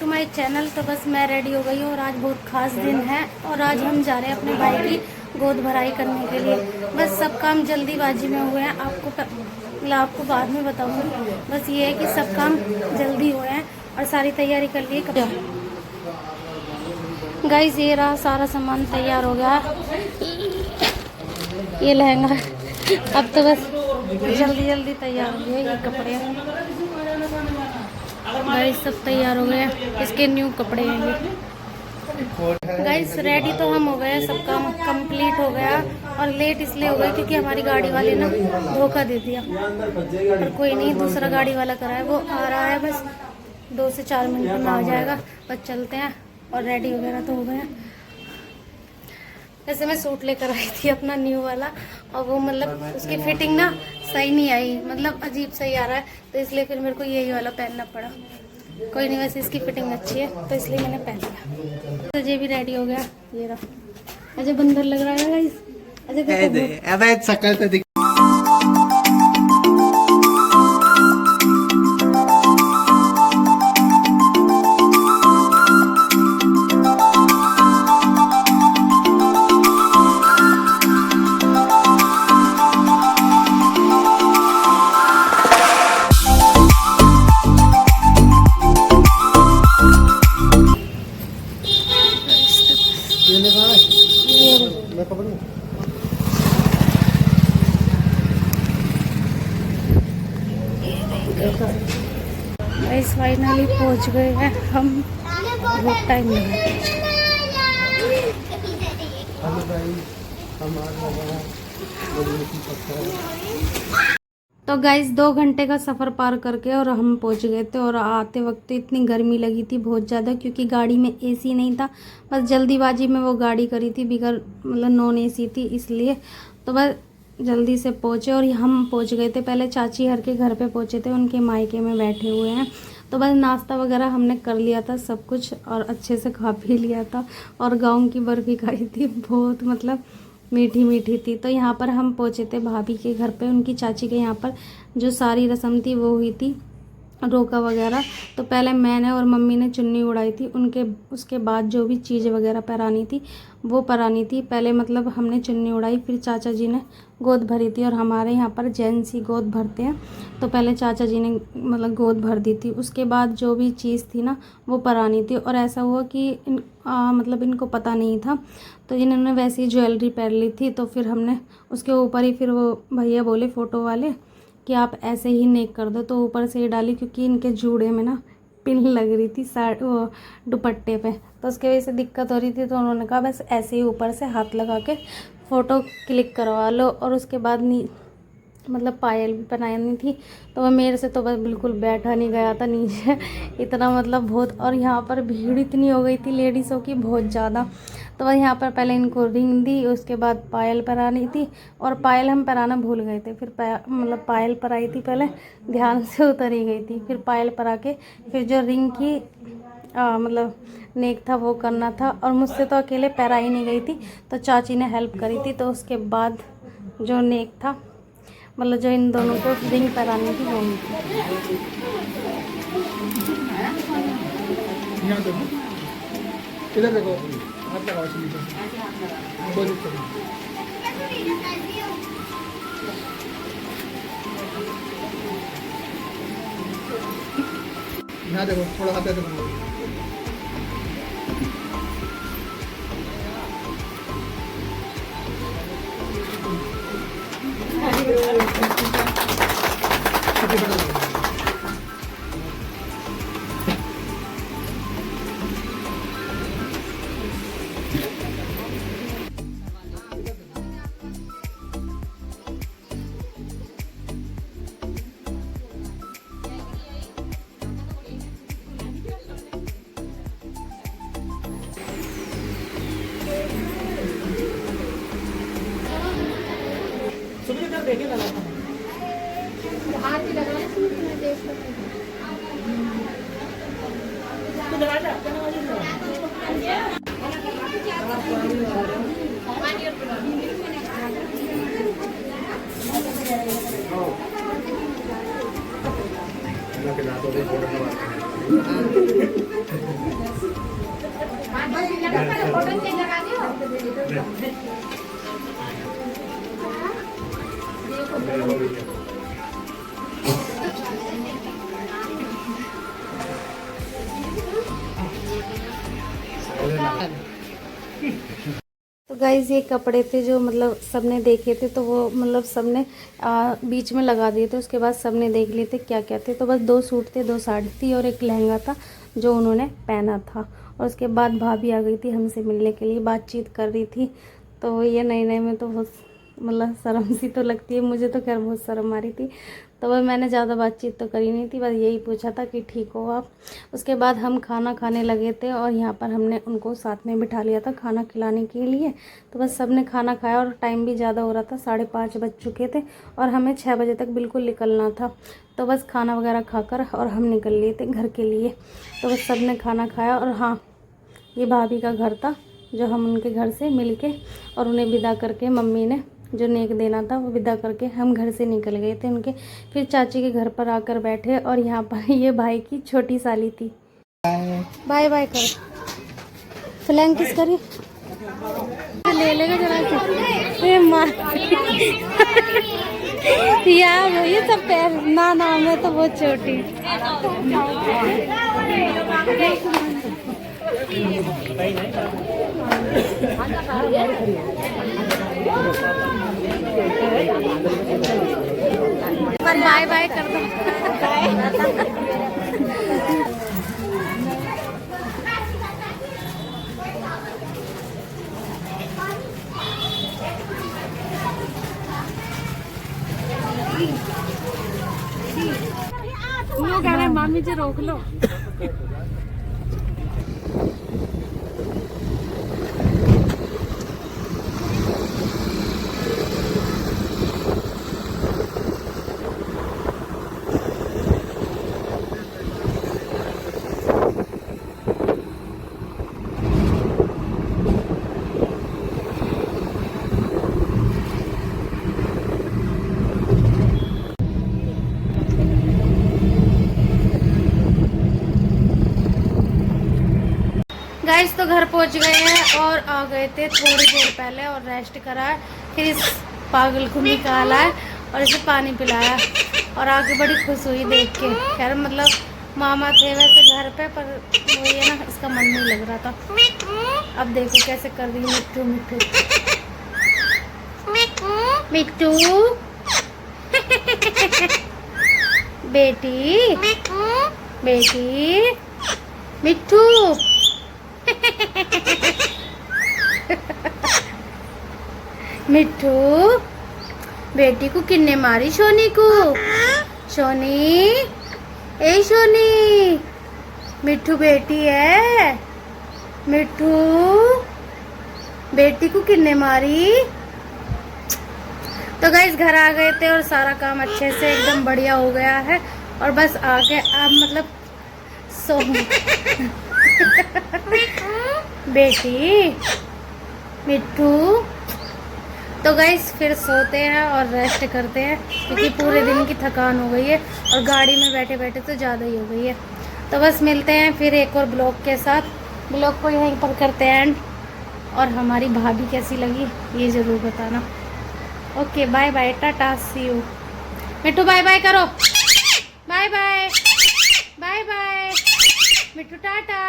To my channel. तो बस मैं रेडी हो गई हूँ और आज बहुत खास दिन है और आज हम जा रहे हैं अपने भाई की गोद भराई करने के लिए। बस सब काम जल्दीबाजी में हुए हैं, आपको बाद में बताऊंगी। बस ये है कि सब काम जल्दी हुए हैं और सारी तैयारी कर ली। गाइस ये रहा, सारा सामान तैयार हो गया। ये लहंगा अब तो बस जल्दी जल्दी तैयार हो गया। ये कपड़े गाइस सब तैयार हो गए, इसके न्यू कपड़े हैं ये। गाइस रेडी तो हम हो गए, सब काम कंप्लीट हो गया और लेट इसलिए हो गया क्योंकि हमारी गाड़ी वाले ने धोखा दे दिया। पर कोई नहीं, दूसरा गाड़ी वाला करा है, वो आ रहा है, बस 2 से 4 मिनट में आ जाएगा। बस चलते हैं और रेडी वगैरह तो हो गए। वैसे मैं सूट लेकर आई थी अपना न्यू वाला और वो मतलब उसकी फिटिंग ना सही नहीं आई, मतलब अजीब सही आ रहा है, तो इसलिए फिर मेरे को यही वाला पहनना पड़ा। कोई नहीं, वैसे इसकी फिटिंग अच्छी है तो इसलिए मैंने पहन लिया। अजय भी रेडी हो गया, ये रहा। अजय बंदर लग रहा है गाइस। अजय गाइस फाइनली पहुंच गए हैं हम, बहुत टाइम लगा। तो गाइस 2 घंटे का सफ़र पार करके और हम पहुंच गए थे और आते वक्त तो इतनी गर्मी लगी थी बहुत ज़्यादा, क्योंकि गाड़ी में एसी नहीं था। बस जल्दीबाजी में वो गाड़ी करी थी बिगर मतलब नॉन एसी थी, इसलिए तो बस जल्दी से पहुँचे और हम पहुँच गए थे। पहले चाची हर के घर पे पहुँचे थे, उनके मायके में बैठे हुए हैं। तो बस नाश्ता वगैरह हमने कर लिया था सब कुछ और अच्छे से खा पी लिया था और गाँव की बर्फ़ी खाई थी, बहुत मतलब मीठी मीठी थी। तो यहाँ पर हम पहुँचे थे भाभी के घर पे, उनकी चाची के यहाँ पर जो सारी रस्म थी वो हुई थी, रोका वगैरह। तो पहले मैंने और मम्मी ने चुन्नी उड़ाई थी, उसके बाद जो भी चीज़ वगैरह पहरानी थी वो पहरानी थी। पहले मतलब हमने चुन्नी उड़ाई, फिर चाचा जी ने गोद भरी थी और हमारे यहाँ पर जेंट्स ही गोद भरते हैं, तो पहले चाचा जी ने मतलब गोद भर दी थी। उसके बाद जो भी चीज़ थी ना वो पहरानी थी। और ऐसा हुआ कि मतलब इनको पता नहीं था, तो इन्होंने वैसी ज्वेलरी पहन ली थी। तो फिर हमने उसके ऊपर ही, फिर वो भैया बोले फ़ोटो वाले कि आप ऐसे ही नेक कर दो, तो ऊपर से ही डाली, क्योंकि इनके जूड़े में ना पिन लग रही थी वो दुपट्टे पे, तो उसके वजह से दिक्कत हो रही थी। तो उन्होंने कहा बस ऐसे ही ऊपर से हाथ लगा के फ़ोटो क्लिक करवा लो। और उसके बाद मतलब पायल भी पहनानी थी, तो वह मेरे से तो बस बिल्कुल बैठा नहीं गया था नीचे इतना मतलब बहुत। और यहाँ पर भीड़ इतनी हो गई थी लेडीज़ों की, बहुत ज़्यादा। तो वह यहाँ पर पहले इनको रिंग दी, उसके बाद पायल पहनानी थी और पायल हम पहनाना भूल गए थे। फिर मतलब पायल पहनाई थी, पहले ध्यान से उतर ही गई थी, फिर पायल पहना के फिर जो रिंग की मतलब नेक था वो करना था। और मुझसे तो अकेले पहनाई नहीं गई थी, तो चाची ने हेल्प करी थी। तो उसके बाद जो नेक था, मतलब जो इन दोनों को रिंग पहनानी थी वो हुई थी। इधर देखो, हाथ लगाओ नीचे। यहाँ देखो, थोड़ा हाथ देखो। देखिए लगा हाथ भी लगा बॉटल चेंज लगा दियो। तो गाइज ये कपड़े थे जो मतलब सबने देखे थे, तो वो मतलब सबने बीच में लगा दिए थे। उसके बाद सबने देख लिए थे क्या क्या थे। तो बस 2 सूट थे, 2 साड़ी थी और एक लहंगा था जो उन्होंने पहना था। और उसके बाद भाभी आ गई थी हमसे मिलने के लिए, बातचीत कर रही थी। तो ये नए नए में तो बहुत मतलब शर्म सी तो लगती है, मुझे तो खैर बहुत शर्म आ रही थी। तो वह मैंने ज़्यादा बातचीत तो करी नहीं थी, बस यही पूछा था कि ठीक हो आप। उसके बाद हम खाना खाने लगे थे और यहाँ पर हमने उनको साथ में बिठा लिया था खाना खिलाने के लिए। तो बस सबने खाना खाया और टाइम भी ज़्यादा हो रहा था, 5:30 बज चुके थे और हमें 6 बजे तक बिल्कुल निकलना था। तो बस खाना वगैरह खाकर और हम निकल लिए थे घर के लिए। तो बस सब ने खाना खाया। और हाँ, ये भाभी का घर था जो हम उनके घर से मिल के और उन्हें विदा करके, मम्मी ने जो नेक देना था वो विदा करके हम घर से निकल गए थे उनके। फिर चाची के घर पर आकर बैठे और यहाँ पर ये भाई की छोटी साली थी। बाय बाय करो, फ्लैंक किस करी ले लेगा जरा से मार यार ये सब पैर ना ना, मैं तो बहुत छोटी। पर बाय बाय कर दो। मामी जी रोक लो। गाइस तो घर पहुंच गए हैं और आ गए थे थोड़ी देर पहले और रेस्ट करा है। फिर इस पागल को निकाला है और इसे पानी पिलाया और आके बड़ी खुश हुई देख के। खैर मतलब मामा थे वैसे घर पे, पर वो ये ना इसका मन नहीं लग रहा था। अब देखो कैसे कर रही है मिट्टू मिट्टू मिट्टू बेटी बेटी मिट्टू मिट्टू बेटी को किन्ने मारी? सोनी को। सोनी, ए सोनी, मिट्टू बेटी है। मिट्टू बेटी को किन्ने मारी? तो गाइस घर आ गए थे और सारा काम अच्छे से एकदम बढ़िया हो गया है और बस आगे अब मतलब सो बेटी मिट्टू। तो गाइस फिर सोते हैं और रेस्ट करते हैं क्योंकि पूरे दिन की थकान हो गई है और गाड़ी में बैठे बैठे तो ज़्यादा ही हो गई है। तो बस मिलते हैं फिर एक और ब्लॉग के साथ। ब्लॉग को यहीं पर करते हैं एंड। और हमारी भाभी कैसी लगी ये ज़रूर बताना। Okay bye bye, tata, see you. Mittu bye bye करो, bye bye bye bye Mittu, Tata.